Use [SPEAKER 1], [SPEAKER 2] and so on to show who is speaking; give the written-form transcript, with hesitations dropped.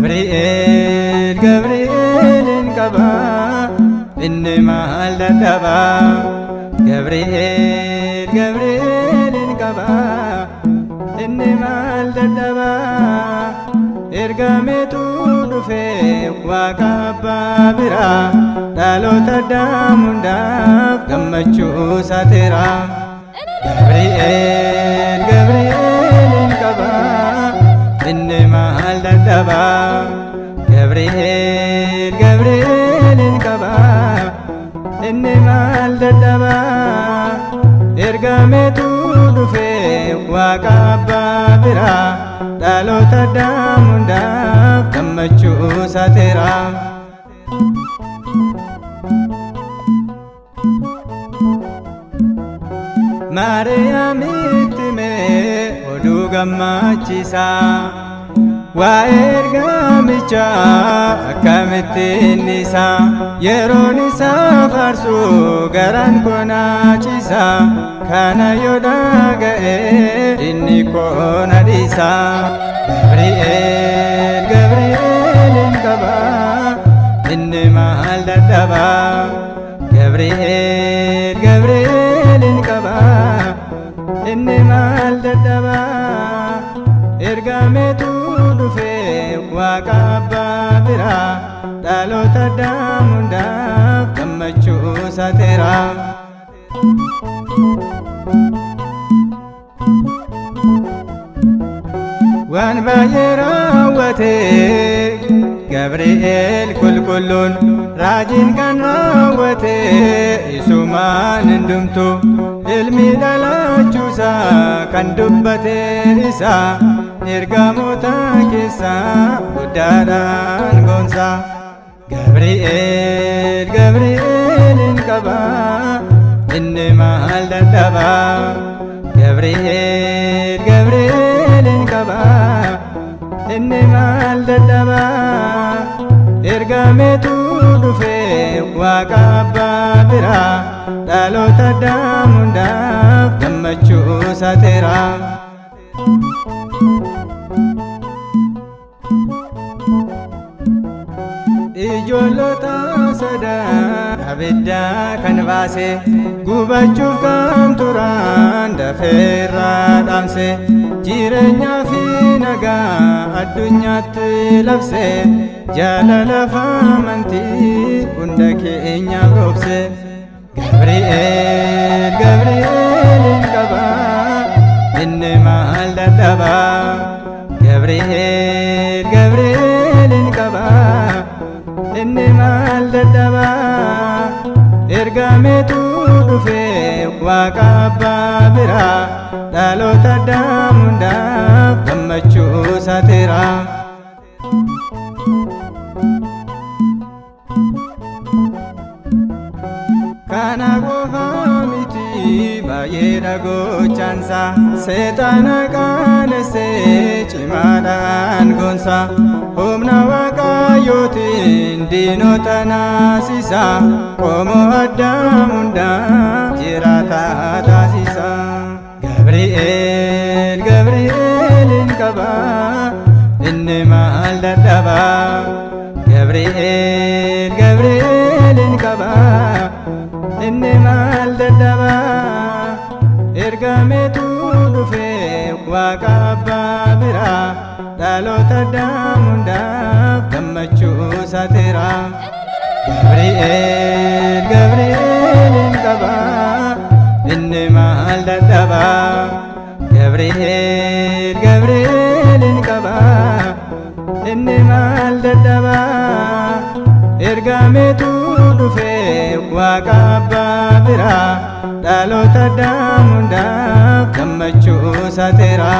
[SPEAKER 1] ገብርኤል ገብርኤልን ቀባ እንማል ደደባ ገብርኤል ገብርኤልን ቀባ እንማል ደደባ ኤርጋሜቱ ዱፌ ዋቃ አባ ቢራ ዳሎታ ዳሙንዳፍ ገመቹ ሳቴራ ገብርኤል ገብርኤልን ቀባ እንማል ደደባ ገብርኤል ገብርኤልን ቀባ እንማል ደደባ ኤርጋሜቱ ዱፌ ዋቃ አባ ቢራ ዳሎታ ዳሙንዳፍ ገመቹ ሳቴራ ማርያሚትሜ ኦዱ ገማቺሳ ዋኤርጋሚቻ akkamitti isa yeroon isaa faarsu garaan konaachisa kana yoo dhaga'e inni koona dhiisa Gabri'eel Gabri'eelin qaba inni maal dadhaba Gabri'eel Gabri'eelin qaba inni maal dadhaba ergameetu dhufe waaqa abbaa bira dhaloota daamundaaf gammachuu saateera waan baay'ee raawwate Gabri'eel qulqulluun raajiin kan raawwate isumaan hundumtu ilmi dhalaachuusa kan dubbate isa ergamoota keessa guddaadhaan goonsa Gabri'eel Gabri'eelin qaba inni maal dadhaba Gabri'eel Gabri'eelin qaba inni maal dadhaba ergameetu dhufe waaqa abbaa bira dhaloota daamundaaf gammachuu saateera ijoollota sadan abiddaa kan baase gubachuuf kan turan dafeerraa dhaamse jireenyaa fi nagaa addunyaatti labse jaalalaaf amantii hunda keenyaaf roobse Gabri'eel Gabri'eelin qaba inni maal dadhaba Gabri'eel Gabri'eelin qaba inni maal dadhaba ergameetu dhufe waaqa abbaa bira dhaloota daamundaaf gammachuu saateera kana qofa miti baay'eedha gochaansa seexaana qaanessee cimaadhaan goonsa humna waaqayyootiin diinota naasisa qomoo addaam hundaa jiraataa taasisa Gabri'eel Gabri'eelin qaba inni maal dadhaba Gabri'eel Gabri'eelin qaba inni maal dadhaba ergameetu dhufe waaqa abbaa bira dhaloota daamundaaf gammachuu saateera Gabri'eel Gabri'eelin qaba inni maal dadhaba Gabri'eel Gabri'eelin qaba inni maal dadhaba ergameetu dhufe waaqa abbaa bira dhaloota daamundaaf gammachuu saateera